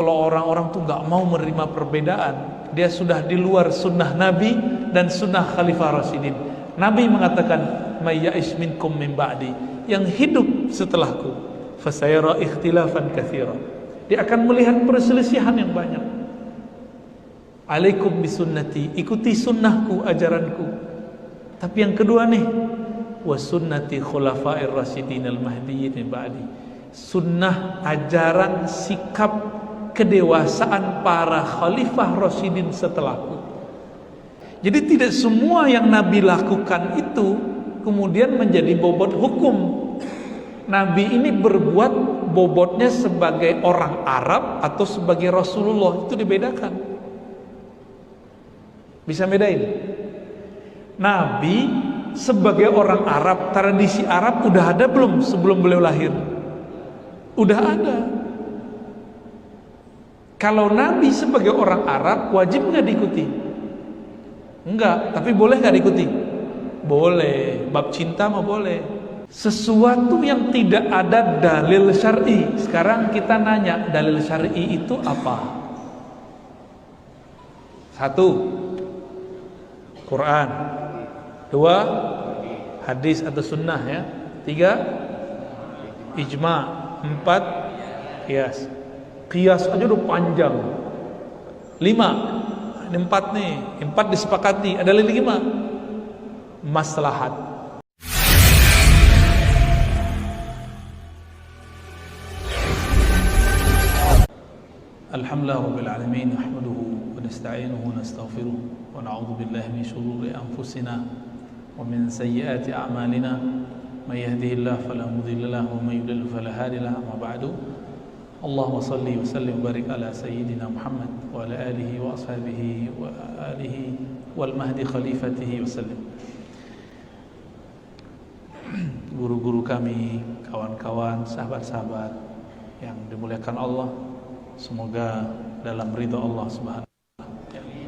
Kalau orang-orang tuh nggak mau menerima perbedaan, dia sudah di luar sunnah Nabi dan sunnah Khalifah Rasyidin. Nabi mengatakan, "May ya'ish minkum min ba'di," yang hidup setelahku, fasayara ikhtilafan katsira. Dia akan melihat perselisihan yang banyak. Alaikum bisunnati, ikuti sunnahku, ajaranku. Tapi yang kedua nih, wa sunnati khulafair rasyidin al-mahdiyyin min ba'di. Sunnah, ajaran, sikap, kedewasaan para khalifah rasyidin setelahku. Jadi tidak semua yang Nabi lakukan itu kemudian menjadi bobot hukum. Nabi ini berbuat bobotnya sebagai orang Arab atau sebagai Rasulullah, itu dibedakan. Bisa bedain? Nabi sebagai orang Arab, tradisi Arab udah ada belum sebelum beliau lahir? Udah ada. Kalau Nabi sebagai orang Arab, wajib nggak diikuti? Enggak, tapi boleh nggak diikuti? Boleh, bab cinta mah boleh. Sesuatu yang tidak ada dalil syar'i. Sekarang kita nanya, dalil syar'i itu apa? Satu, Quran. Dua, hadis atau sunnah ya. Tiga, ijma. Empat, qiyas. Qiyas aja udah panjang. 5, ini 4 nih. 4 disepakati. Ada lagi 5, maslahat. Alhamdulillah rabbil alamin, nahmaduhu wa nasta'inuhu wa nastaghfiruh wa na'udzu billahi min shururi anfusina wa min sayyiati a'malina. May yahdihillahu fala mudilla lahu wa may yudlil fala hadiya lahu. Amma ba'du. Allahumma salli wa sallim wa barik ala sayyidina Muhammad wa ala alihi wa ashabihi wa alihi wal mahdi khalifatihi wa sallim. Guru-guru kami, kawan-kawan, sahabat-sahabat yang dimuliakan Allah, semoga dalam ridha Allah Subhanahu wa ta'ala.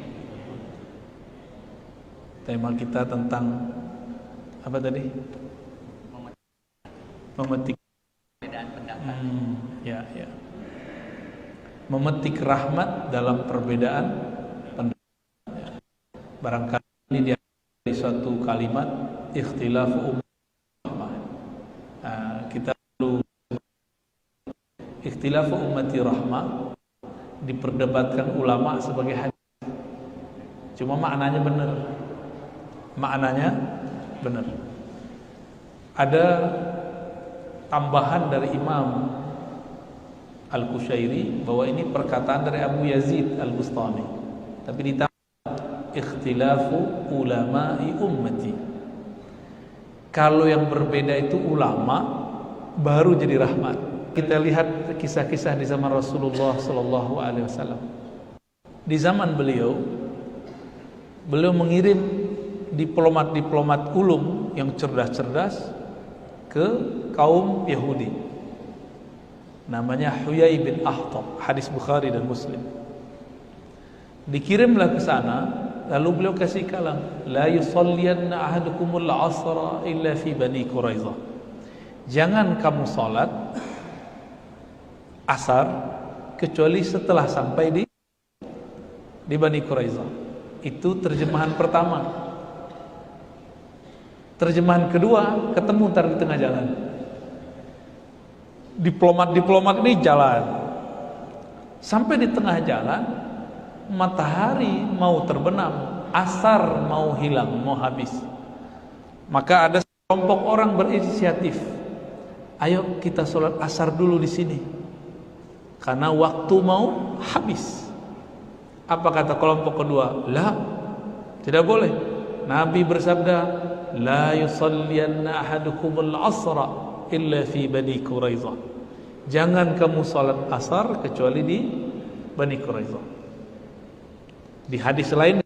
Tema kita tentang apa tadi? Memetik perbedaan pendapat. Ya. Memetik rahmat dalam perbedaan pendapat. Barangkali dia di suatu kalimat ikhtilafu ummah. Kita perlu ikhtilafu ummati rahmah diperdebatkan ulama sebagai hadis. Cuma maknanya benar. Maknanya benar. Ada tambahan dari Imam Al-Qushairi bahwa ini perkataan dari Abu Yazid Al-Bustami, tapi ditambah ikhtilafu ulama'i ummati. Kalau yang berbeda itu ulama, baru jadi rahmat. Kita lihat kisah-kisah di zaman Rasulullah sallallahu alaihi wasallam. Di zaman beliau mengirim diplomat-diplomat ulum yang cerdas-cerdas ke kaum Yahudi. Namanya Huyai bin Akhtab, hadis Bukhari dan Muslim. Dikirimlah ke sana, lalu beliau kasih kalam, la yusalliyanna ahadukumul asra illa fi Bani Quraizah. Jangan kamu salat asar kecuali setelah sampai di Bani Quraizah. Itu terjemahan pertama. Terjemahan kedua, ketemu ntar di tengah jalan. Diplomat-diplomat ini jalan. Sampai di tengah jalan, matahari mau terbenam, asar mau hilang, mau habis. Maka ada sekelompok orang berinisiatif, ayo kita sholat asar dulu di sini, karena waktu mau habis. Apa kata kelompok kedua? La, tidak boleh. Nabi bersabda, la yusalliyanna ahadukumul asra illa fi Bani Quraizah. Jangan kamu salat asar kecuali di Bani Quraizah. Di hadis lain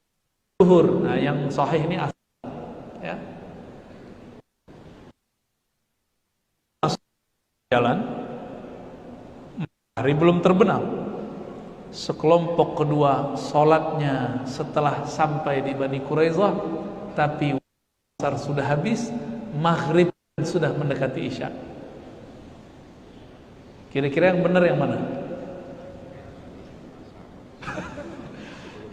zuhur. Nah, yang sahih ini asar. Ya. Jalan, hari belum terbenam. Sekelompok kedua salatnya setelah sampai di Bani Quraizah, tapi asar sudah habis, maghrib sudah mendekati isya. Kira-kira yang benar yang mana?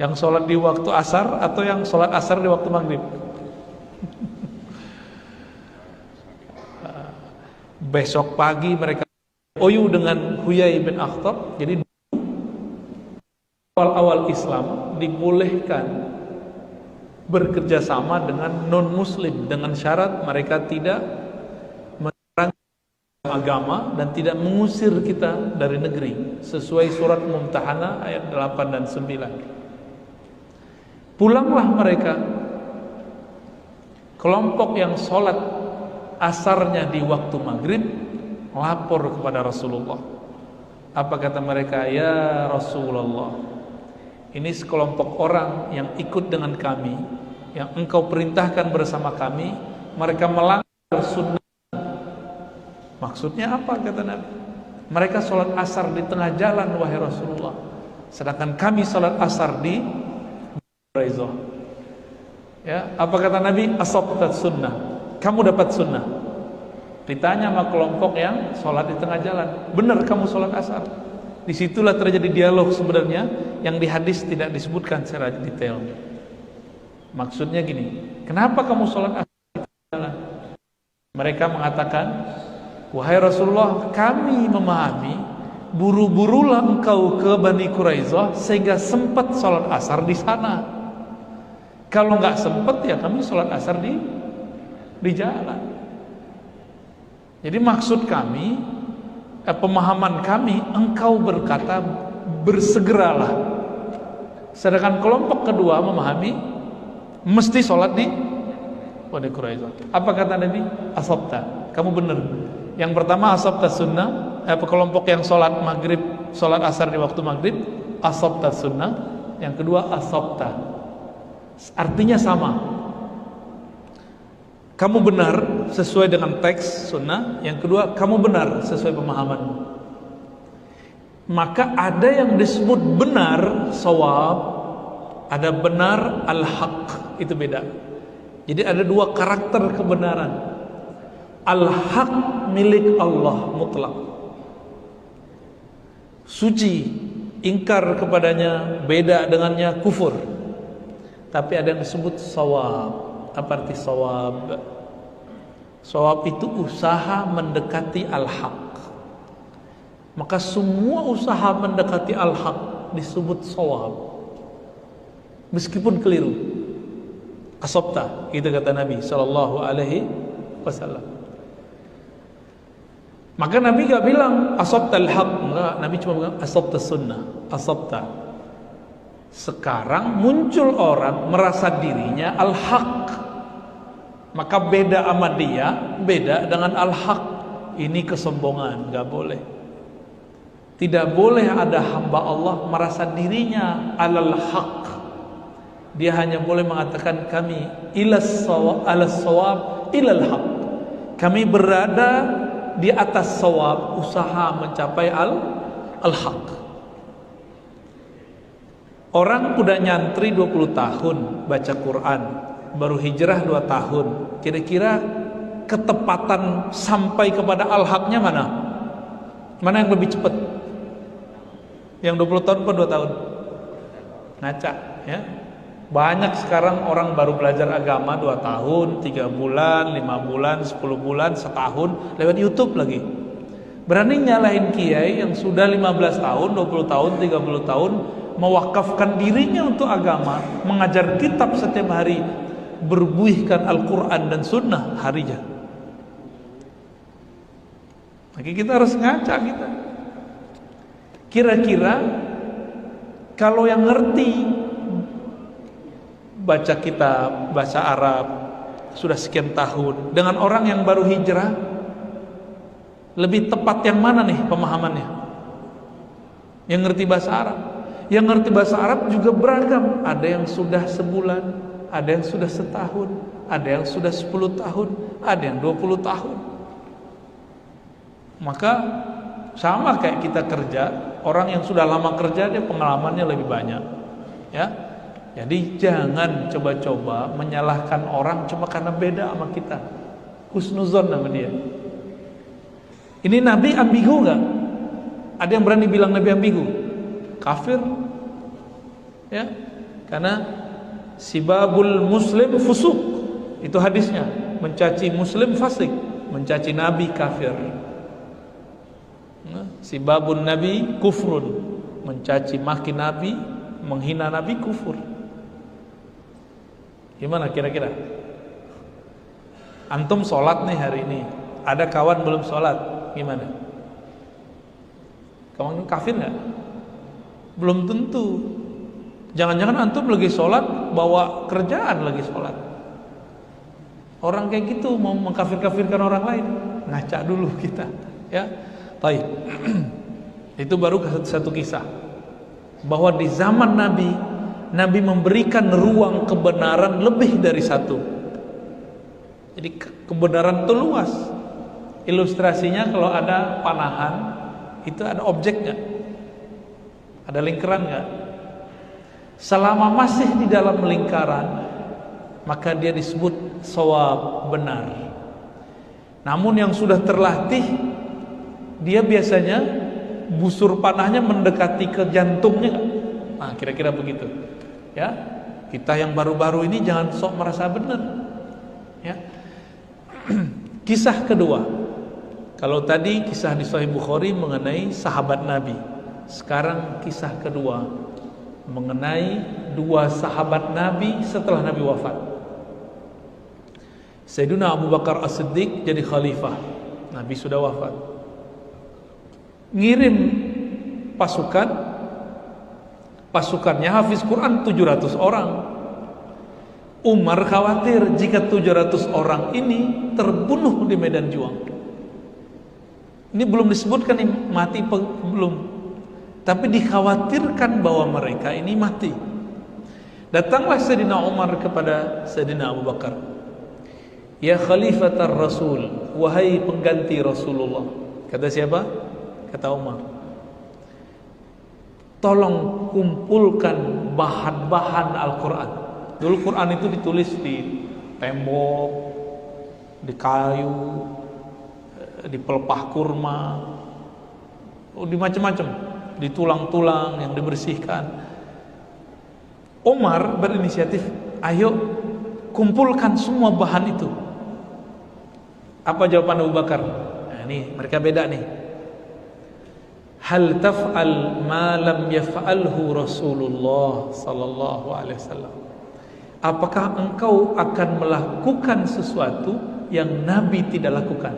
Yang sholat di waktu asar atau yang sholat asar di waktu maghrib? Besok pagi mereka OU dengan Huyai bin Akhtab. Jadi awal-awal Islam dibolehkan bekerja sama dengan non-muslim dengan syarat mereka tidak menyerang agama dan tidak mengusir kita dari negeri, sesuai surat Mumtahanah ayat 8 dan 9. Pulanglah mereka, kelompok yang sholat asarnya di waktu maghrib, lapor kepada Rasulullah. Apa kata mereka? Ya Rasulullah, ini sekelompok orang yang ikut dengan kami, yang engkau perintahkan bersama kami, mereka melanggar sunnah. Maksudnya apa kata Nabi? Mereka sholat asar di tengah jalan wahai Rasulullah, sedangkan kami sholat asar di Quraizah. Ya, apa kata Nabi? Asabtat sunnah, kamu dapat sunnah. Ditanya sama kelompok yang sholat di tengah jalan, benar kamu sholat asar. Disitulah terjadi dialog sebenarnya yang di hadis tidak disebutkan secara detail. Maksudnya gini, kenapa kamu sholat asar di tengah jalan? Mereka mengatakan, wahai Rasulullah, kami memahami buru-burulah engkau ke Bani Quraizah sehingga sempat sholat asar di sana. Kalau nggak sempat ya kami sholat asar di jalan. Jadi maksud kami, pemahaman kami, engkau berkata bersegeralah. Sedangkan kelompok kedua memahami mesti sholat di Bani Quraizah. Apa kata Nabi? Asabta, kamu benar. Yang pertama asabta sunnah, kelompok yang sholat maghrib, sholat asar di waktu maghrib, asabta sunnah. Yang kedua asabta, artinya sama. Kamu benar sesuai dengan teks sunnah. Yang kedua, kamu benar sesuai pemahaman. Maka ada yang disebut benar, shawab, ada benar al-haq, itu beda. Jadi ada dua karakter kebenaran. Al-haq milik Allah mutlak, suci, ingkar kepadanya, beda dengannya kufur. Tapi ada yang disebut shawab. Apa arti shawab? Shawab itu usaha mendekati al-haq. Maka semua usaha mendekati al-haq disebut shawab, meskipun keliru. Asabta, itu kata Nabi sallallahu alaihi wasallam. Maka Nabi gak bilang asabta al-haq, enggak. Nabi cuma bilang asabta sunnah, asabta. Sekarang muncul orang merasa dirinya al-haq, maka beda sama dia, beda dengan al-haq. Ini kesombongan, gak boleh. Tidak boleh ada hamba Allah merasa dirinya al-haq. Dia hanya boleh mengatakan kami ilas sawab ilal haq. Kami berada di atas sawab, usaha mencapai al-haq. Orang udah nyantri 20 tahun baca Quran, baru hijrah 2 tahun. Kira-kira ketepatan sampai kepada al-haqnya mana? Mana yang lebih cepat? Yang 20 tahun atau 2 tahun? Ngaca, ya. Banyak sekarang orang baru belajar agama 2 tahun, 3 bulan, 5 bulan, 10 bulan, setahun, lewat YouTube lagi. Berani nyalahin kiai yang sudah 15 tahun, 20 tahun, 30 tahun, mewakafkan dirinya untuk agama, mengajar kitab setiap hari, berbuihkan Al-Quran dan Sunnah harinya. Maka kita harus ngaca kita. Kira-kira kalau yang ngerti baca kitab, bahasa Arab sudah sekian tahun, dengan orang yang baru hijrah, lebih tepat yang mana nih pemahamannya? Yang ngerti bahasa Arab. Yang ngerti bahasa Arab juga beragam. Ada yang sudah sebulan, ada yang sudah setahun, ada yang sudah 10 tahun, ada yang 20 tahun. Maka sama kayak kita kerja, orang yang sudah lama kerja dia pengalamannya lebih banyak. Ya. Jadi jangan coba-coba menyalahkan orang cuma karena beda sama kita. Husnuzon sama dia. Ini Nabi ambigu nggak? Ada yang berani bilang Nabi ambigu? Kafir? Ya, karena sibabul muslim fusuk, itu hadisnya. Mencaci muslim fasik, mencaci nabi kafir. Sibabun nabi kufrun, mencaci maki nabi, menghina nabi kufur. Gimana kira-kira? Antum sholat nih hari ini, ada kawan belum sholat, gimana? Kawan kafir nggak? Belum tentu. Jangan-jangan antum lagi sholat, bawa kerjaan lagi sholat. Orang kayak gitu mau mengkafir-kafirkan orang lain, ngaca dulu kita, ya. Baik. Itu baru satu kisah. Bahwa di zaman Nabi, Nabi memberikan ruang kebenaran lebih dari satu. Jadi kebenaran itu luas. Ilustrasinya kalau ada panahan, itu ada objek nggak? Ada lingkaran nggak? Selama masih di dalam lingkaran, maka dia disebut shawab, benar. Namun yang sudah terlatih, dia biasanya busur panahnya mendekati ke jantungnya. Nah, kira-kira begitu. Ya, kita yang baru-baru ini jangan sok merasa benar. Ya. Kisah kedua. Kalau tadi kisah di Sahih Bukhari mengenai sahabat Nabi, sekarang kisah kedua mengenai dua sahabat Nabi setelah Nabi wafat. Sayyidina Abu Bakar As-Siddiq jadi khalifah. Nabi sudah wafat. Ngirim pasukannya hafiz Quran 700 orang. Umar khawatir jika 700 orang ini terbunuh di medan juang. Ini belum disebutkan nih, mati belum, tapi dikhawatirkan bahwa mereka ini mati. Datanglah Sayyidina Umar kepada Sayyidina Abu Bakar, ya Khalifatar Rasul, wahai pengganti Rasulullah. Kata siapa? Kata Umar, tolong kumpulkan bahan-bahan Al-Quran. Dulu Quran itu ditulis di tembok, di kayu, di pelepah kurma, di macam-macam, di tulang-tulang yang dibersihkan. Umar berinisiatif, ayo kumpulkan semua bahan itu. Apa jawaban Abu Bakar? Nah, ini mereka beda nih. Hal taf'al ma lam yaf'alhu Rasulullah sallallahu alaihi wasallam. Apakah engkau akan melakukan sesuatu yang Nabi tidak lakukan?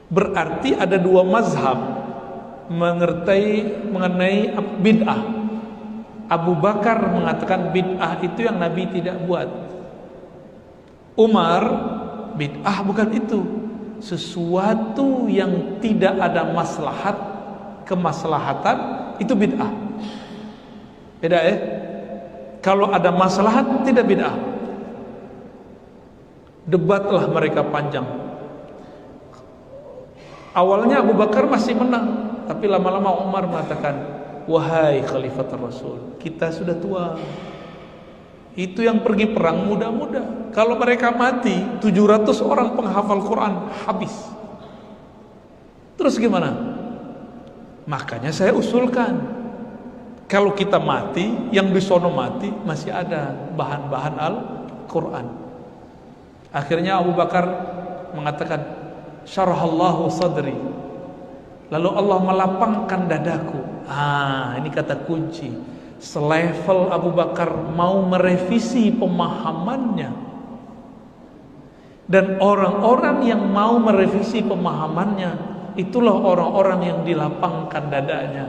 Berarti ada dua mazhab mengenai bid'ah. Abu Bakar mengatakan bid'ah itu yang Nabi tidak buat. Umar, bid'ah bukan itu. Sesuatu yang tidak ada maslahat, kemaslahatan, itu bid'ah. Beda ya? Kalau ada maslahat tidak bid'ah. Debatlah mereka panjang. Awalnya Abu Bakar masih menang, tapi lama-lama Umar mengatakan, wahai Khalifatul Rasul, kita sudah tua. Itu yang pergi perang muda-muda. Kalau mereka mati, 700 orang penghafal Quran habis. Terus gimana? Makanya saya usulkan, kalau kita mati, yang di sono mati, masih ada bahan-bahan Al-Quran. Akhirnya Abu Bakar mengatakan, syarahallahu sadri, lalu Allah melapangkan dadaku. Ini kata kunci. Selevel Abu Bakar mau merevisi pemahamannya, dan orang-orang yang mau merevisi pemahamannya, itulah orang-orang yang dilapangkan dadanya.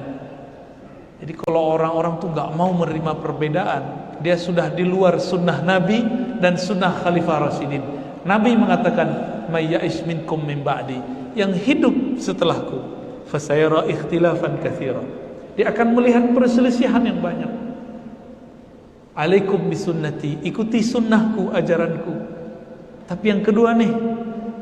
Jadi kalau orang-orang tuh gak mau menerima perbedaan, dia sudah di luar sunnah Nabi dan sunnah Khalifah Rasyidin. Nabi mengatakan, may ya'ish minkum min ba'di, yang hidup setelahku, fasayara ikhtilafan katsira, dia akan melihat perselisihan yang banyak. Alaikum bisunnati, ikuti sunnahku, ajaranku. Tapi yang kedua nih,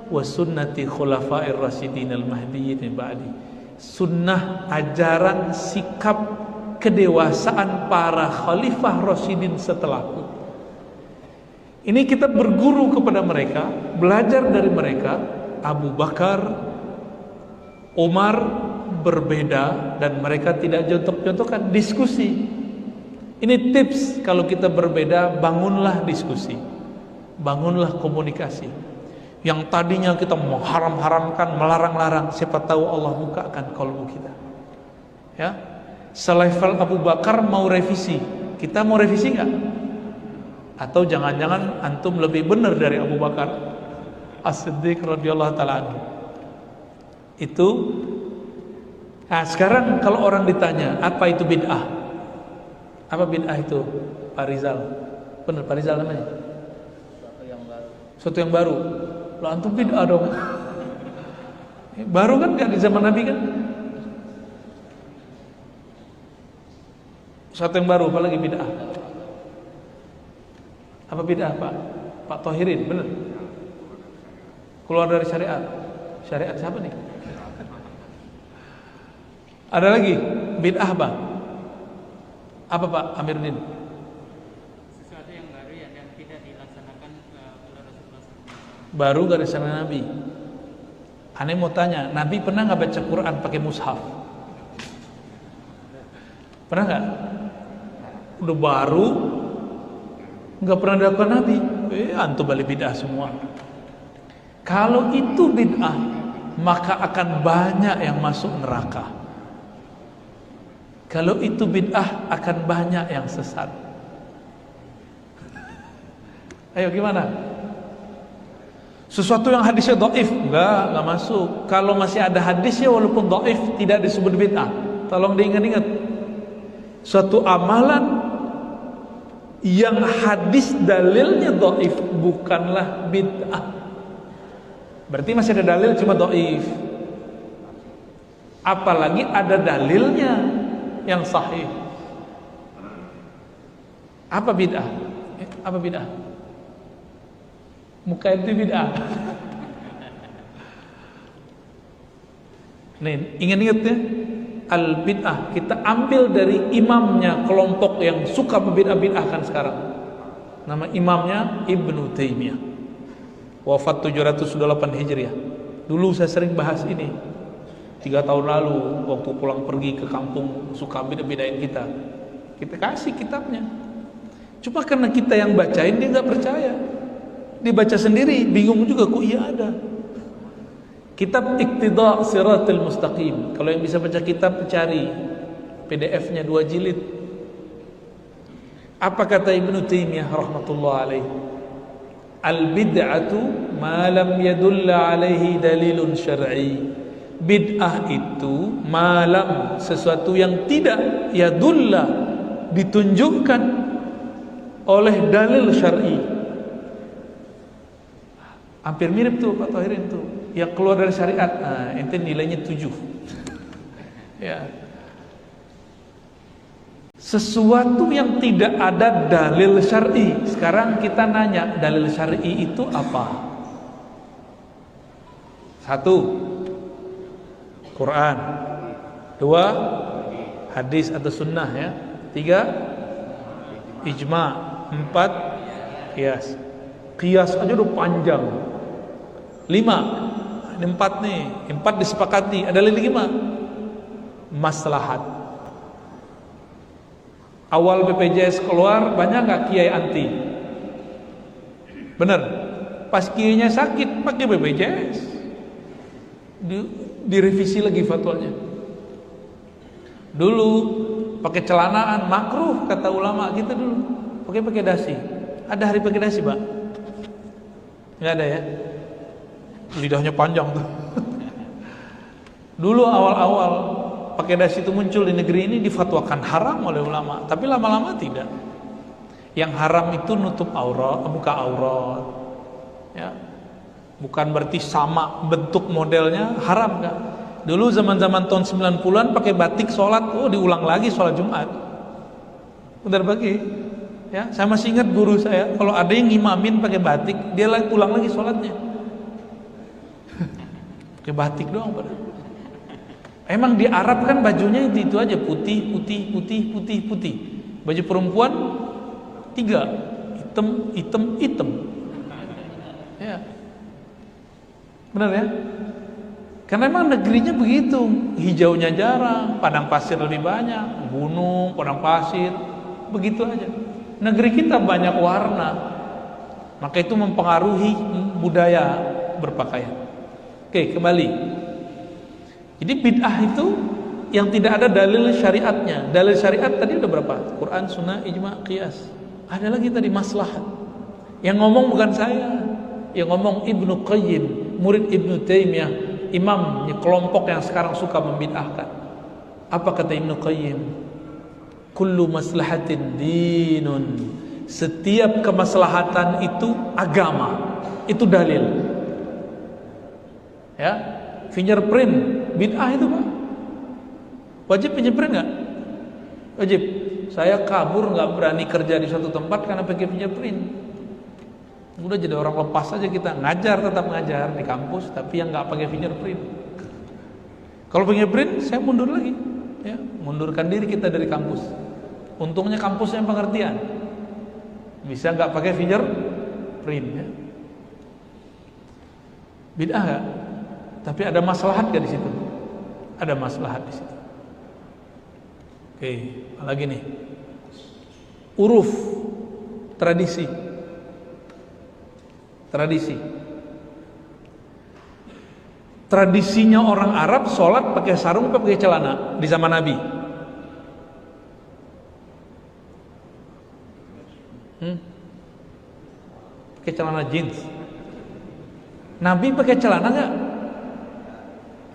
wa sunnati khulafair rasyidin al-mahdiyyin min ba'di, sunnah, ajaran, sikap, kedewasaan para khalifah rasyidin setelahku. Ini kita berguru kepada mereka, belajar dari mereka. Abu Bakar, Umar berbeda, dan mereka tidak jontok-jontokan, diskusi. Ini tips kalau kita berbeda, bangunlah diskusi, bangunlah komunikasi. Yang tadinya kita mengharam-haramkan, melarang-larang, siapa tahu Allah bukakan kalbu kita. Ya, selevel Abu Bakar mau revisi, kita mau revisi nggak? Atau jangan-jangan antum lebih benar dari Abu Bakar As-Siddiq radhiyallahu taala anhu. Itu. Nah, sekarang kalau orang ditanya apa itu bid'ah, apa bid'ah itu, Pak Rizal? Benar Pak Rizal namanya? Suatu yang baru. Lah antum bid'ah dong. Baru kan nggak di zaman Nabi kan? Suatu yang baru, apalagi bid'ah? Apa bid'ah Pak? Pak Thohirin, benar? Keluar dari syariat. Syariat siapa nih? Ada lagi bid'ah apa? Apa Pak Amiruddin? Sesuatu yang baru yang tidak dilaksanakan oleh Rasulullah SAW. Baru dari sana Nabi. Aneh mau tanya, Nabi pernah nggak baca Quran pakai mushaf? Pernah nggak? Udah baru, nggak pernah dilakukan Nabi. Antum balik bid'ah semua. Kalau itu bid'ah, maka akan banyak yang masuk neraka. Kalau itu bid'ah, akan banyak yang sesat. Ayo gimana? Sesuatu yang hadisnya dhaif, enggak masuk. Kalau masih ada hadisnya walaupun dhaif, tidak disebut bid'ah. Tolong diingat-ingat. Suatu amalan yang hadis dalilnya dhaif bukanlah bid'ah. Berarti masih ada dalil cuma dhaif. Apalagi ada dalilnya yang sahih. Apa bid'ah? Apa bid'ah? Muka itu bid'ah. Nih, ingat-ingat ya, al bid'ah kita ambil dari imamnya kelompok yang suka membid'ah-bid'ahkan sekarang. Nama imamnya Ibnu Taimiyah. Wafat 708 Hijriah. Dulu saya sering bahas ini 3 tahun lalu waktu pulang pergi ke kampung, suka beda-bedain kita kasih kitabnya. Cuma karena kita yang bacain, dia nggak percaya, dia baca sendiri bingung juga, kok iya ada kitab Iqtida Siratal Mustaqim. Kalau yang bisa baca kitab, cari PDF-nya 2 jilid. Apa kata Ibnu Taimiyah rahmatullah alaih? Al bid'atu ma lam yadulla alaihi dalilun syar'i. Bid'ah itu malam, sesuatu yang tidak yadulla, ditunjukkan oleh dalil syar'i. Hampir mirip tuh Pak Thohirin tuh, yang keluar dari syariat. Nah, ente nilainya 7. Ya. Sesuatu yang tidak ada dalil syar'i. Sekarang kita nanya, dalil syar'i itu apa? 1, Quran. 2, hadis atau sunnah ya. 3, ijma'. 4, qiyas. Qiyas aja udah panjang. 5, ini 4 nih. 4 disepakati. Ada lagi 5, maslahat. Awal BPJS keluar, banyak nggak kiai anti? Bener. Pas kiainya sakit, pakai BPJS. Direvisi lagi fatwanya. Dulu pakai celanaan makruh kata ulama kita dulu. Pakai dasi. Ada hari pakai dasi, Pak? Nggak ada ya? Lidahnya panjang tuh. Dulu awal-awal pakai dasi itu muncul di negeri ini, difatwakan haram oleh ulama, tapi lama-lama tidak. Yang haram itu nutup aurat, buka aurat. Ya. Bukan berarti sama bentuk modelnya, haram kan? Dulu zaman-zaman tahun 90-an pakai batik sholat, diulang lagi sholat Jumat. Bentar bagi. Ya, saya masih ingat guru saya, kalau ada yang ngimamin pakai batik, dia ulang lagi sholatnya. Pakai batik doang pada. Emang di Arab kan bajunya itu aja, putih. Baju perempuan 3, hitam. Ya. Benar ya? Karena memang negerinya begitu, hijaunya jarang, padang pasir lebih banyak, gunung, padang pasir. begitu aja. Negeri kita banyak warna, maka itu mempengaruhi budaya berpakaian. Oke, kembali. Jadi bid'ah itu yang tidak ada dalil syariatnya. Dalil syariat tadi udah berapa? Quran, sunnah, ijma, qiyas. Ada lagi tadi maslahat. Yang ngomong bukan saya, yang ngomong Ibnu Qayyim, murid Ibnu Taimiyah, imam kelompok yang sekarang suka membid'ahkan. Apa kata Ibnu Qayyim? Kullu maslahatin dinun. Setiap kemaslahatan itu agama. Itu dalil. Ya, fingerprint bid'ah itu, Pak. Wajib fingerprint enggak? Wajib. Saya kabur nggak berani kerja di suatu tempat karena pakai fingerprint. Udah jadi orang lepas aja kita, ngajar tetap ngajar di kampus, tapi yang nggak pakai fingerprint. Kalau fingerprint, saya mundur lagi, ya, mundurkan diri kita dari kampus. Untungnya kampusnya pengertian, bisa nggak pakai fingerprint, ya. Bid'ah nggak? Tapi ada maslahat nggak di situ? Ada maslahat di situ. Oke, lagi nih, uruf, tradisi. Tradisinya orang Arab sholat pakai sarung atau pakai celana di zaman Nabi? Pakai celana jeans. Nabi pakai celana nggak?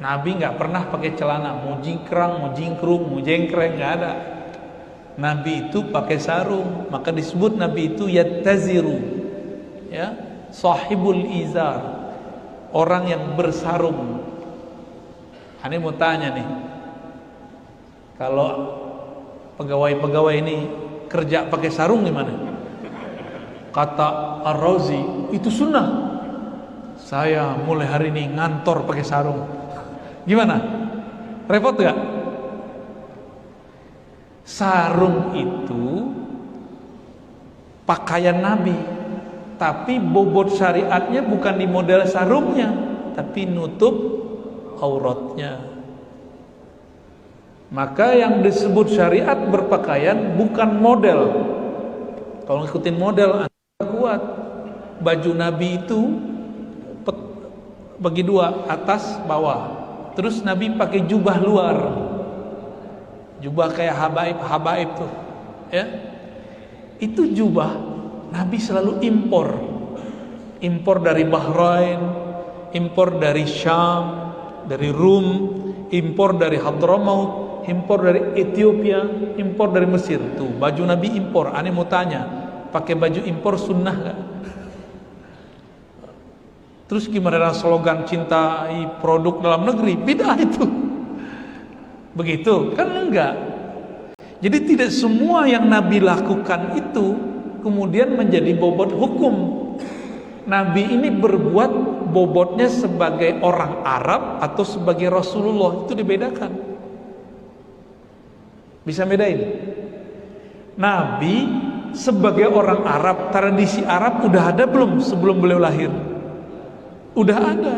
Nabi nggak pernah pakai celana, mau jingkrang, mau jingkrung, mau jengkreng, nggak ada. Nabi itu pakai sarung, maka disebut Nabi itu yattaziru, ya, sahibul izar, orang yang bersarung. Ani mau tanya nih, kalau pegawai-pegawai ini kerja pakai sarung gimana? Kata Ar-Razi, itu sunnah. Saya mulai hari ini ngantor pakai sarung. Gimana? Repot gak? Sarung itu pakaian Nabi, tapi bobot syariatnya bukan di model sarungnya, tapi nutup auratnya. Maka yang disebut syariat berpakaian bukan model. Kalau ngikutin model Anda kuat. Baju Nabi itu bagi dua, atas bawah. Terus Nabi pakai jubah luar, jubah kayak habaib tuh, ya. Itu jubah Nabi selalu impor dari Bahrain, impor dari Syam, dari Rum, impor dari Hadramaut, impor dari Ethiopia, impor dari Mesir. Tuh baju Nabi impor. Aneh mau tanya, pakai baju impor sunnah gak? Terus gimana dengan slogan cintai produk dalam negeri? Bid'ah itu. Begitu? Kan enggak. Jadi tidak semua yang Nabi lakukan itu kemudian menjadi bobot hukum. Nabi ini berbuat bobotnya sebagai orang Arab atau sebagai Rasulullah, itu dibedakan. Bisa bedain? Nabi sebagai orang Arab, tradisi Arab udah ada belum sebelum beliau lahir? Udah ada.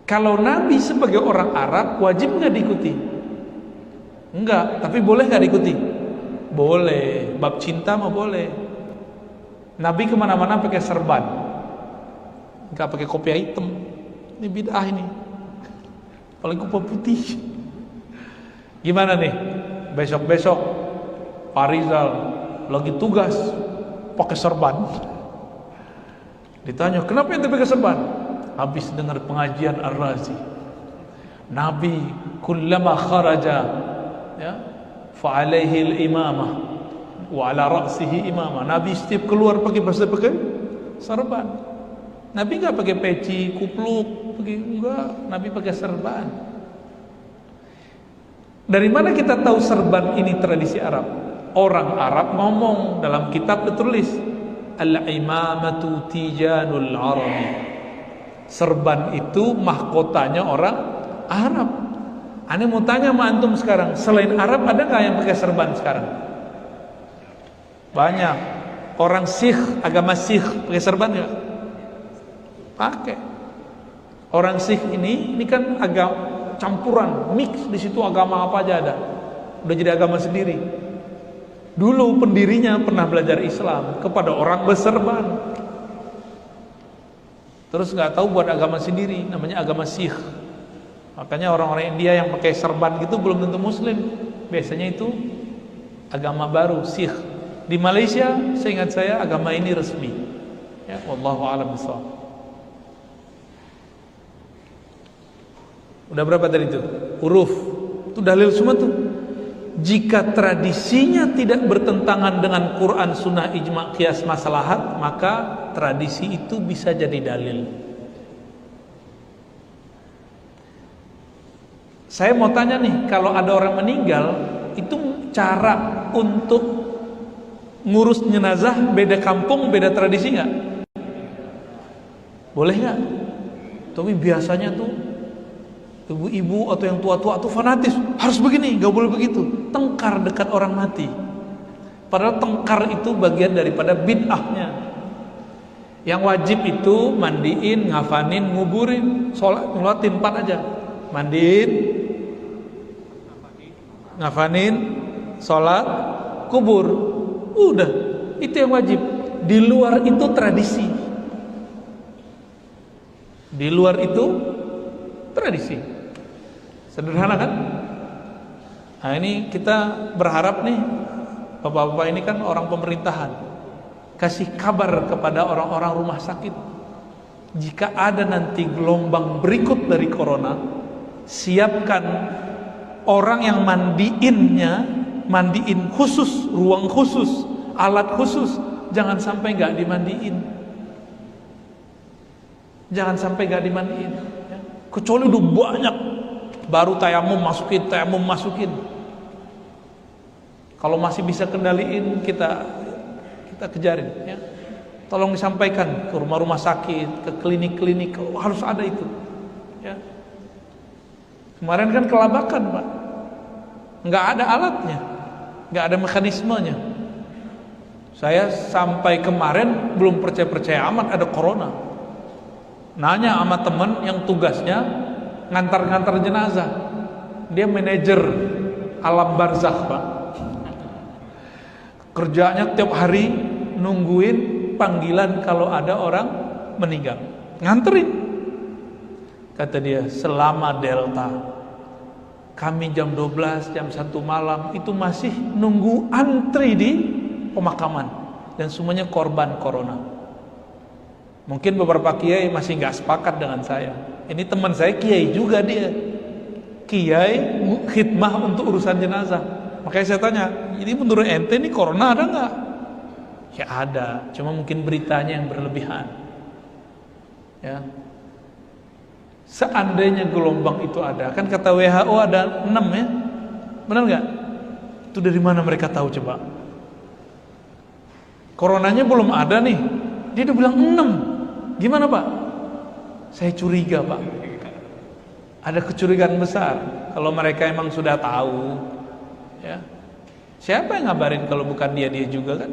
Kalau Nabi sebagai orang Arab wajib nggak diikuti? Enggak, tapi boleh nggak diikuti? Boleh. Bab cinta mah boleh. Nabi kemana-mana pakai serban, nggak pakai kopiah hitam. Ini bid'ah ini. Paling kopiah putih. Gimana nih? Besok-besok Pak Rizal lagi tugas pakai serban. Ditanya, kenapa ente pakai serban? Habis dengar pengajian Ar-Razi. Nabi kullama kharaja, ya, fa alaihi al-imamah wa ala ra'sihi imamah. Nabi setiap keluar pakai serban. Nabi enggak pakai peci, kupluk, enggak. Nabi pakai serban. Dari mana kita tahu serban ini tradisi Arab? Orang Arab ngomong, dalam kitab tertulis al-imamatu tijanul arabi. Serban itu mahkotanya orang Arab. Aneh mau tanya sama antum sekarang, selain Arab ada nggak yang pakai serban sekarang? Banyak. Orang Sikh, agama Sikh pakai serban nggak? Pakai. Orang Sikh ini kan agama campuran, mix, di situ agama apa aja ada. Udah jadi agama sendiri. Dulu pendirinya pernah belajar Islam kepada orang berserban. Terus nggak tahu buat agama sendiri, namanya agama Sikh. Makanya orang-orang India yang pakai serban gitu belum tentu Muslim. Biasanya itu agama baru, Sikh. Di Malaysia, seingat saya agama ini resmi. Ya, wallahu a'lam bishawab. Udah berapa tadi itu? Huruf. Itu dalil semua tuh. Jika tradisinya tidak bertentangan dengan Quran, Sunnah, Ijma', Qiyas, Maslahat, maka tradisi itu bisa jadi dalil. Saya mau tanya nih, kalau ada orang meninggal, itu cara untuk ngurus jenazah beda kampung, beda tradisi nggak? Boleh nggak? Tapi biasanya tuh ibu-ibu atau yang tua-tua tuh fanatis, harus begini, nggak boleh begitu. Tengkar dekat orang mati. Padahal tengkar itu bagian daripada bid'ahnya. Yang wajib itu mandiin, ngafanin, nguburin, sholat, ngulatin 4 aja. Mandiin, ngafanin, sholat, kubur. Udah, itu yang wajib. Di luar itu tradisi. Di luar itu tradisi. Sederhana kan? Nah ini kita berharap nih, bapak-bapak ini kan orang pemerintahan, kasih kabar kepada orang-orang rumah sakit, jika ada nanti gelombang berikut dari corona, siapkan orang yang mandiin khusus, ruang khusus, alat khusus, jangan sampai nggak dimandiin, jangan sampai nggak dimandiin, ya. Kecuali udah banyak, baru tayamum masukin. Kalau masih bisa kendaliin, kita kejarin, ya. Tolong disampaikan ke rumah-rumah sakit, ke klinik-klinik, harus ada itu, ya. Kemarin kan kelabakan, Pak, nggak ada alatnya, nggak ada mekanismenya. Saya sampai kemarin belum percaya amat ada corona. Nanya sama teman yang tugasnya ngantar-ngantar jenazah, dia manajer alam barzakh, Pak. Kerjanya tiap hari nungguin panggilan kalau ada orang meninggal, nganterin. Kata dia, selama Delta kami jam 12, jam 1 malam itu masih nunggu antri di pemakaman, dan semuanya korban corona. Mungkin beberapa kiai masih nggak sepakat dengan saya. Ini teman saya kiai juga, dia kiai khidmah untuk urusan jenazah. Makanya saya tanya, ini menurut ente nih corona ada nggak? Ya ada, cuma mungkin beritanya yang berlebihan. Ya, seandainya gelombang itu ada, kan kata WHO ada 6 ya, benar nggak? Itu dari mana mereka tahu coba? Coronanya belum ada nih, dia udah bilang 6. Gimana Pak? Saya curiga Pak, ada kecurigaan besar. Kalau mereka emang sudah tahu, ya, siapa yang ngabarin kalau bukan dia juga kan?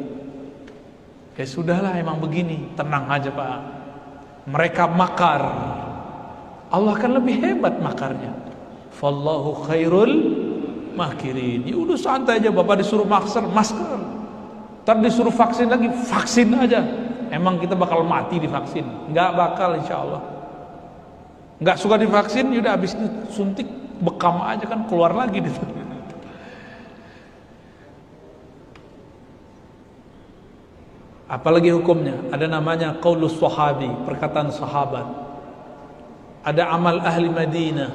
Ya sudahlah, emang begini, tenang aja Pak. Mereka makar, Allah kan lebih hebat makarnya. Fallahu khairul makirin. Ya udah santai aja, Bapak disuruh masker, ntar disuruh vaksin lagi, vaksin aja. Emang kita bakal mati divaksin? Nggak bakal, insya Allah. Nggak suka divaksin, yaudah habis suntik bekam aja kan, keluar lagi gitu. Apalagi hukumnya? Ada namanya qaulus sahabi, perkataan sahabat. Ada amal ahli Madinah,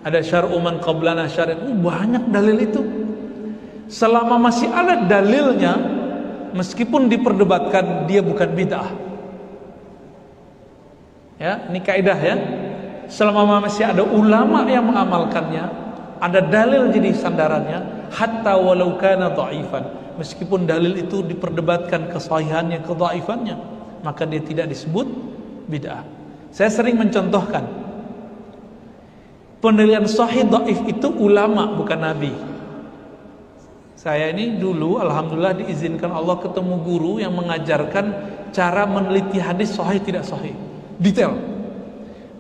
ada syar'u man qablana syariat. Banyak dalil itu. Selama masih ada dalilnya, meskipun diperdebatkan, dia bukan bid'ah. Ya, ini kaidah ya. Selama masih ada ulama yang mengamalkannya, ada dalil jadi sandarannya, hatta walau kana dha'ifan. Meskipun dalil itu diperdebatkan kesahihannya, kedhaifannya, maka dia tidak disebut bid'ah. Saya sering mencontohkan, penilaian sahih dhaif itu ulama, bukan nabi. Saya ini dulu alhamdulillah diizinkan Allah ketemu guru yang mengajarkan cara meneliti hadis sahih tidak sahih, detail.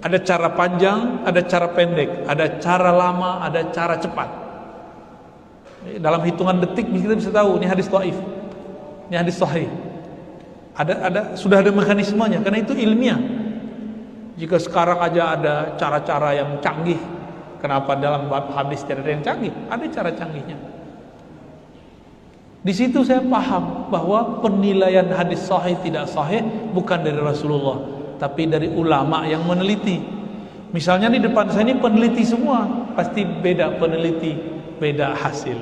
Ada cara panjang, ada cara pendek, ada cara lama, ada cara cepat. Dalam hitungan detik kita bisa tahu ini hadis dhaif, ini hadis sahih. Sudah ada mekanismenya, karena itu ilmiah. Jika sekarang aja ada cara-cara yang canggih, kenapa dalam bab hadis tidak ada yang canggih? Ada cara canggihnya. Di situ saya paham bahwa penilaian hadis sahih tidak sahih bukan dari Rasulullah, tapi dari ulama yang meneliti. Misalnya di depan saya ini peneliti semua, pasti beda peneliti, beda hasil.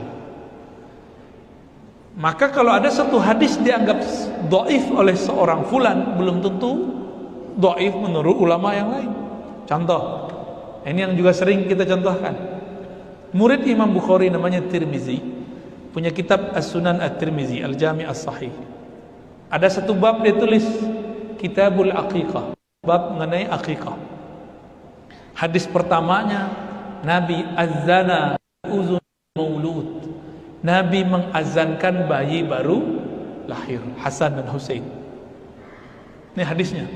Maka kalau ada satu hadis dianggap dhaif oleh seorang fulan, belum tentu dhaif menurut ulama yang lain. Contoh, ini yang juga sering kita contohkan. Murid Imam Bukhari namanya Tirmizi, punya kitab As-Sunan At-Tirmizi, Al-Jami' As-Sahih. Ada satu bab dia tulis Kitabul Aqiqah, bab mengenai aqiqah. Hadis pertamanya, Nabi azana uzun maulud. Nabi mengazankan bayi baru lahir, Hasan dan Husain. Ini hadisnya.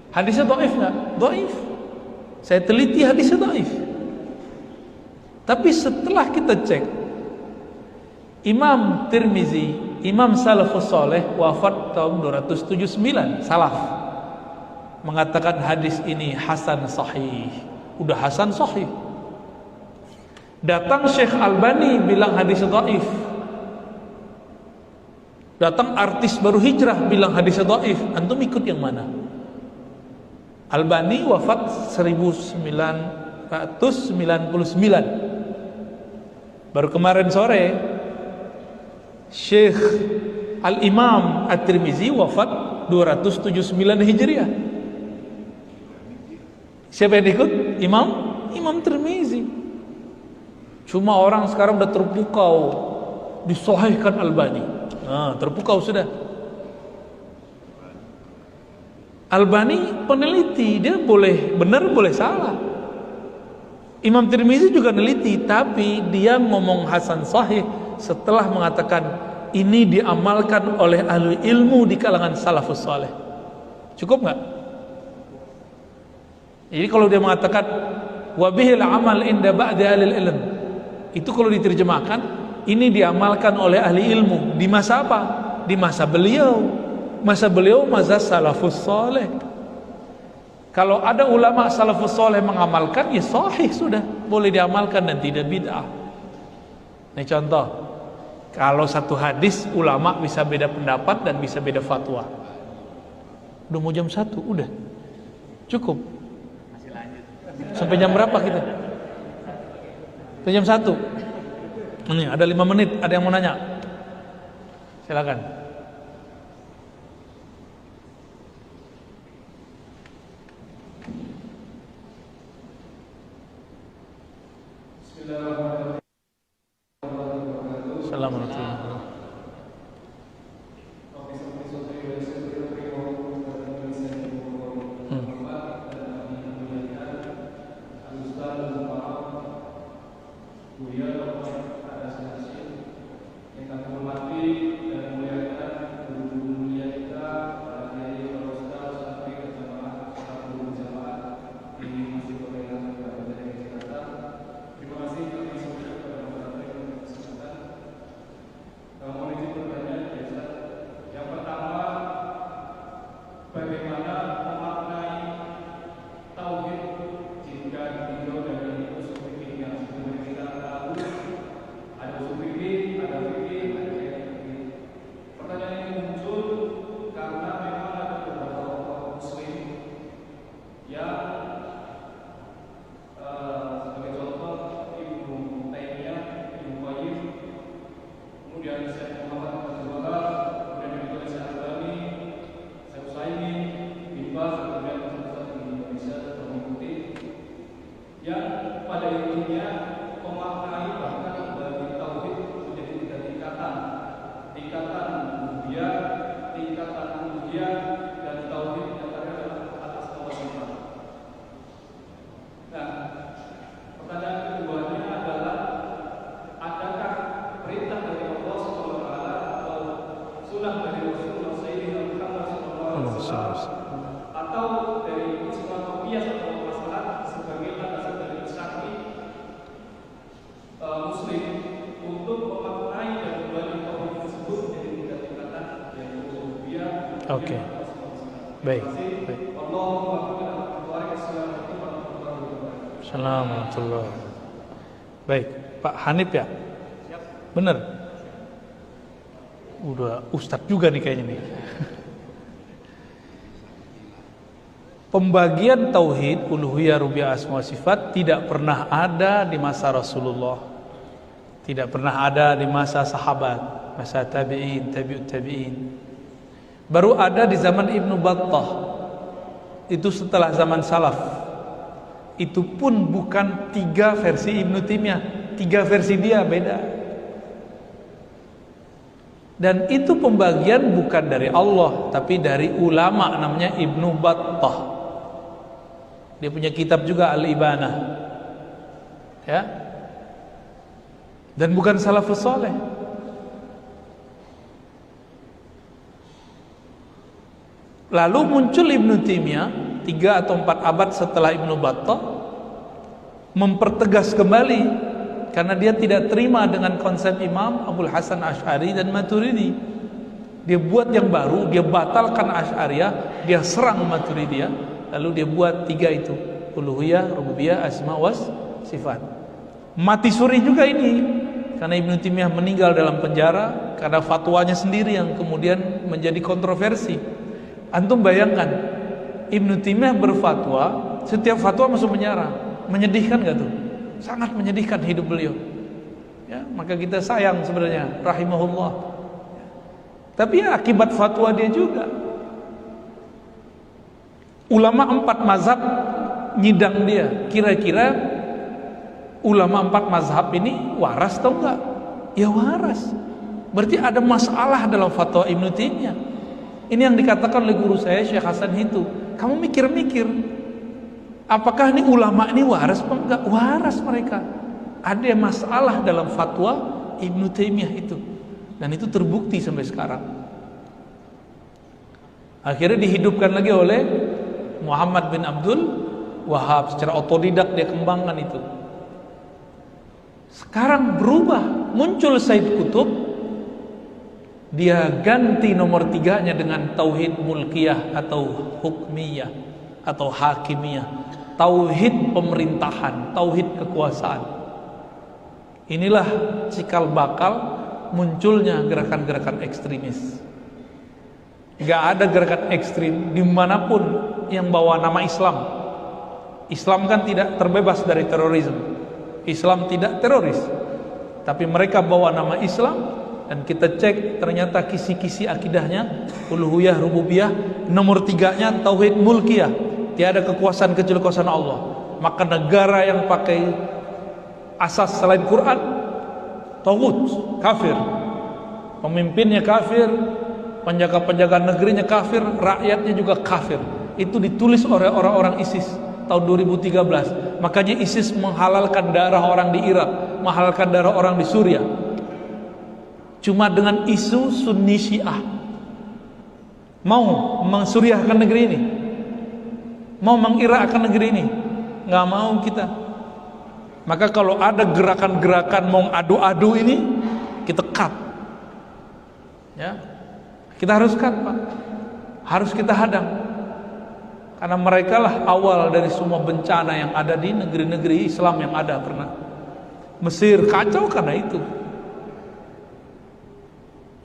Hadisnya dhaif enggak? Dhaif. Saya teliti hadisnya dhaif. Tapi setelah kita cek, Imam Tirmizi, Imam Salafus Saleh wafat tahun 279, salaf, mengatakan hadis ini hasan sahih. Udah hasan sahih. Datang Syekh Albani bilang hadis dhaif. Datang artis baru hijrah bilang hadis dhaif. Antum ikut yang mana? Albani wafat 1999. Baru kemarin sore Syekh Al-Imam At-Tirmizi wafat 279 Hijriah. Siapa yang ikut? Imam Tirmizi. Cuma orang sekarang udah terpukau disahihkan Albani. Terpukau sudah. Albani peneliti, dia boleh benar boleh salah. Imam Tirmizi juga neliti, tapi dia ngomong hasan sahih setelah mengatakan ini diamalkan oleh ahli ilmu di kalangan salafus saleh. Cukup nggak? Jadi kalau dia mengatakan wabihil amal inda ba'di ahli ilm, itu kalau diterjemahkan ini diamalkan oleh ahli ilmu di masa apa? Di masa beliau. Masa beliau masa salafus saleh. Kalau ada ulama salafus saleh mengamalkan, ya sahih sudah, boleh diamalkan dan tidak bid'ah. Ini contoh. Kalau satu hadis ulama bisa beda pendapat dan bisa beda fatwa. Udah mau jam 1, udah cukup. Masih lanjut. Sampai jam berapa kita? Sampai jam 1. Ini ada 5 menit, ada yang mau nanya? Silakan. Assalamualaikum. Oke. Baik. Baik. Assalamualaikum. Baik, Pak Hanif ya? Bener? Udah ustadz juga nih kayaknya nih. Pembagian tauhid uluhiyah rububiyah asma wa sifat tidak pernah ada di masa Rasulullah. Tidak pernah ada di masa sahabat, masa tabi'in, tabi'ut tabi'in. Baru ada di zaman Ibnu Battah. Itu setelah zaman salaf. Itu pun bukan 3 versi Ibnu Taimiyah, 3 versi dia beda. Dan itu pembagian bukan dari Allah, tapi dari ulama namanya Ibnu Battah. Dia punya kitab juga Al-Ibanah. Ya. Dan bukan salafus saleh. Lalu muncul Ibnu Taimiyah 3 atau 4 abad setelah Ibnu Battah mempertegas kembali karena dia tidak terima dengan konsep Imam Abul Hasan Asy'ari dan Maturidi. Dia buat yang baru, dia batalkan Asy'ariyah, dia serang Maturidiyah, lalu dia buat 3 itu, uluhiyah, rububiyah, asma was sifat. Mati suri juga ini karena Ibnu Taimiyah meninggal dalam penjara karena fatwanya sendiri yang kemudian menjadi kontroversi. Antum bayangkan Ibnu Taimiyah berfatwa, setiap fatwa masuk penjara. Menyedihkan gak tuh? Sangat menyedihkan hidup beliau. Ya, maka kita sayang sebenarnya, rahimahullah. Tapi ya akibat fatwa dia juga. Ulama 4 mazhab nyidang dia. Kira-kira ulama 4 mazhab ini waras atau enggak? Ya waras. Berarti ada masalah dalam fatwa Ibnu Taimiyah. Ini yang dikatakan oleh guru saya Syekh Hasan itu. Kamu mikir-mikir, apakah ini ulama ini waras atau enggak? Waras mereka. Ada masalah dalam fatwa Ibnu Taimiyah itu. Dan itu terbukti sampai sekarang. Akhirnya dihidupkan lagi oleh Muhammad bin Abdul Wahab. Secara otodidak dia kembangkan itu. Sekarang berubah. Muncul Said Qutb. Dia ganti nomor 3-nya dengan tauhid mulkiyah atau hukmiyah atau hakimiyah, tauhid pemerintahan, tauhid kekuasaan. Inilah cikal bakal munculnya gerakan-gerakan ekstremis. Gak ada gerakan ekstrim dimanapun yang bawa nama Islam. Islam kan tidak terbebas dari terorisme. Islam tidak teroris, tapi mereka bawa nama Islam. Dan kita cek ternyata kisi-kisi akidahnya uluhiyah rububiyah, nomor 3-nya tauhid mulkiyah, tiada kekuasaan kecuali kekuasaan Allah. Maka negara yang pakai asas selain Quran taghut, kafir, pemimpinnya kafir, penjaga-penjaga negerinya kafir, rakyatnya juga kafir. Itu ditulis oleh orang-orang ISIS tahun 2013. Makanya ISIS menghalalkan darah orang di Irak, menghalalkan darah orang di Suriah. Cuma dengan isu Sunni Syiah mau mensuriahkan negeri ini, mau mengirakkan negeri ini, nggak mau kita. Maka kalau ada gerakan-gerakan mau adu-adu ini, kita cut. Ya, kita harus cut, Pak. Harus kita hadang. Karena mereka lah awal dari semua bencana yang ada di negeri-negeri Islam yang ada pernah. Mesir kacau karena itu.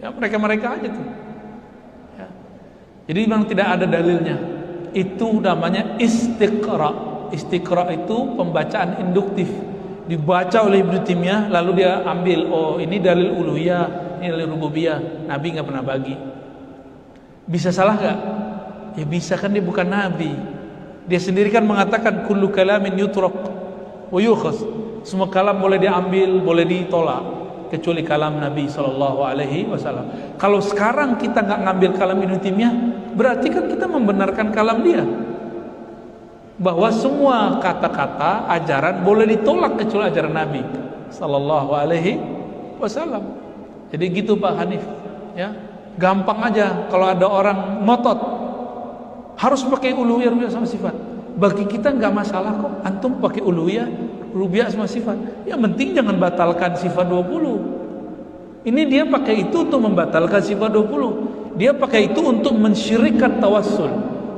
Ya mereka-mereka aja tuh. Ya. Jadi memang tidak ada dalilnya. Itu namanya istiqra. Istiqra itu pembacaan induktif. Dibaca oleh Ibnu Taimiyah lalu dia ambil, oh ini dalil uluhiyah, ini dalil rububiyah. Nabi nggak pernah bagi. Bisa salah nggak? Ya bisa, kan dia bukan nabi. Dia sendiri kan mengatakan kullu kalamin yutraq wa yukhas. Semua kalam boleh diambil, boleh ditolak, kecuali kalam Nabi SAW. Kalau sekarang kita nggak ngambil kalam Ibnu Taimiyah, berarti kan kita membenarkan kalam dia, bahwa semua kata-kata ajaran boleh ditolak kecuali ajaran Nabi SAW. Jadi gitu Pak Hanif, ya gampang aja. Kalau ada orang ngotot harus pakai uluhiyah rububiyah sama sifat, bagi kita nggak masalah kok. Antum pakai uluhiyah rububiyah sama sifat, yang penting jangan batalkan sifat 20. Ini dia pakai itu untuk membatalkan sifat 20. Dia pakai itu untuk mensyirikkan tawassul.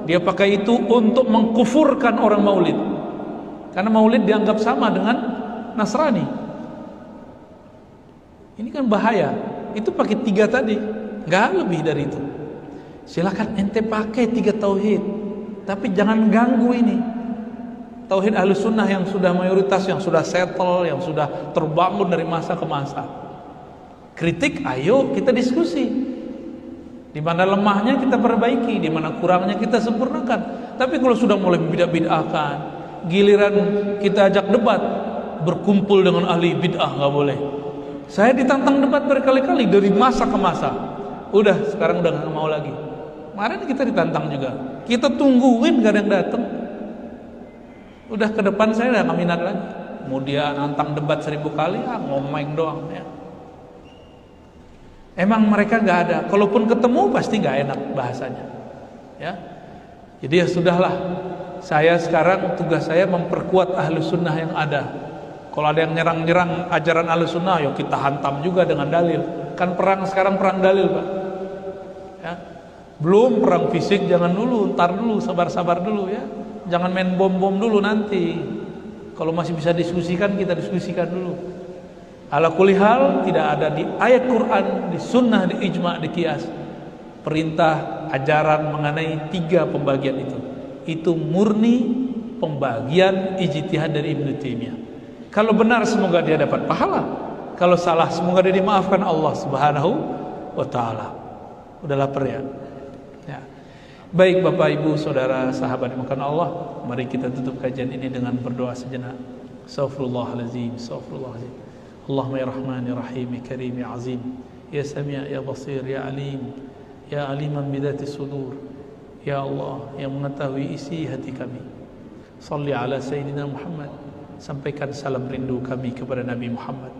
Dia pakai itu untuk mengkufurkan orang maulid. Karena maulid dianggap sama dengan Nasrani. Ini kan bahaya. Itu pakai 3 tadi, nggak lebih dari itu. Silakan ente pakai 3 tauhid, tapi jangan ganggu ini tauhid Ahlus Sunnah yang sudah mayoritas, yang sudah settle, yang sudah terbangun dari masa ke masa. Kritik, ayo kita diskusi. Di mana lemahnya kita perbaiki, di mana kurangnya kita sempurnakan. Tapi kalau sudah mulai bid'ah-bid'ahkan, giliran kita ajak debat, berkumpul dengan ahli bid'ah nggak boleh. Saya ditantang debat berkali-kali dari masa ke masa. Udah, sekarang udah nggak mau lagi. Kemarin kita ditantang juga. Kita tungguin gak ada yang datang. Udah ke depan saya udah nggak minat lagi. Mau dia nantang debat 1000 kali, ngomong doang ya. Emang mereka nggak ada. Kalaupun ketemu pasti nggak enak bahasanya. Ya. Jadi ya sudahlah. Saya sekarang tugas saya memperkuat Ahlus Sunnah yang ada. Kalau ada yang nyerang-nyerang ajaran Ahlus Sunnah, ya kita hantam juga dengan dalil. Kan perang sekarang perang dalil, Pak. Ya. Belum perang fisik, jangan dulu, ntar dulu, sabar-sabar dulu ya. Jangan main bom-bom dulu nanti. Kalau masih bisa diskusikan, kita diskusikan dulu. Ala kulli hal, tidak ada di ayat Quran, di sunnah, di ijma', di qiyas perintah ajaran mengenai 3 pembagian itu. Itu murni pembagian ijtihad dari Ibnu Taimiyah. Kalau benar semoga dia dapat pahala. Kalau salah semoga dia dimaafkan Allah Subhanahu wa taala. Udah lapar ya? Ya. Baik Bapak Ibu Saudara sahabat dimakan Allah, mari kita tutup kajian ini dengan berdoa sejenak. Astaghfirullahalazim, astaghfirullahalazim. Allahumma ya Rahman ya Rahim ya Karim ya Azim, ya Sami' ya Basir ya Alim, ya Aliman bidati sudur. Ya Allah yang mengetahui isi hati kami. Salli ala Sayyidina Muhammad. Sampaikan salam rindu kami kepada Nabi Muhammad.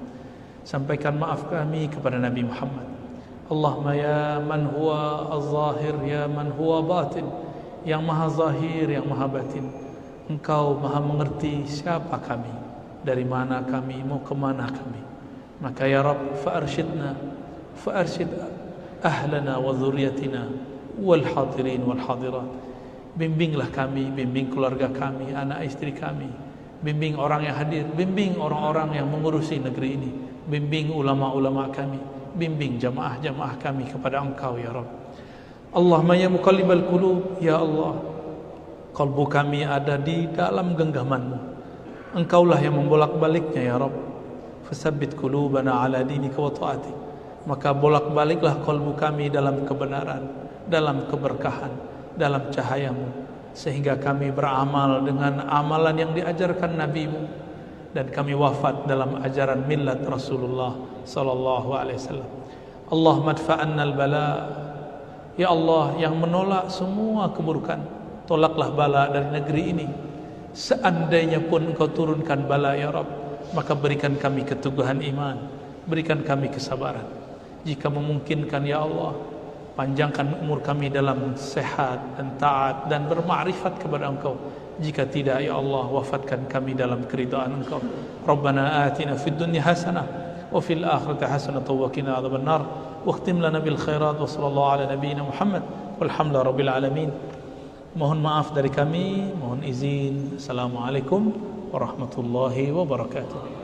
Sampaikan maaf kami kepada Nabi Muhammad. Allahumma ya man huwa az-zahir ya man huwa batin, yang maha zahir yang maha batin. Engkau maha mengerti siapa kami, dari mana kami, mau kemana kami. Maka ya Rabb fa'arsyidna, fa'arsyid ahlana wa dhurriyyatina wal hadirin wal hadirat. Bimbinglah kami, bimbing keluarga kami, anak istri kami, bimbing orang yang hadir, bimbing orang-orang yang mengurusi negeri ini, bimbing ulama-ulama kami, bimbing jamaah-jamaah kami kepada Engkau ya Rabb. Allahumma ya muqallibal qulub, ya Allah, kalbu kami ada di dalam genggaman-Mu. Engkaulah yang membolak-baliknya ya Rabb. Fasabbit qulubana ala dinika wa ta'atik. Maka bolak-baliklah kalbu kami dalam kebenaran, dalam keberkahan, dalam cahaya-Mu, sehingga kami beramal dengan amalan yang diajarkan Nabi-Mu, dan kami wafat dalam ajaran millat Rasulullah sallallahu alaihi wasallam. Allahumma adfa'anna al-bala. Ya Allah yang menolak semua keburukan, tolaklah bala dari negeri ini. Seandainya pun Engkau turunkan bala ya Rabb, maka berikan kami keteguhan iman, berikan kami kesabaran. Jika memungkinkan ya Allah, panjangkan umur kami dalam sehat dan taat dan bermakrifat kepada Engkau. Jika tidak ya Allah, wafatkan kami dalam keridhaan Engkau. Rabbana atina fid dunya hasanah wa fil akhirati hasanah wa qina adzabannar. Wakhtim lana bil khairat wa sallallahu ala nabiyyina Muhammad walhamdulillahi rabbil alamin. Mohon maaf dari kami, mohon izin. Assalamualaikum warahmatullahi wabarakatuh.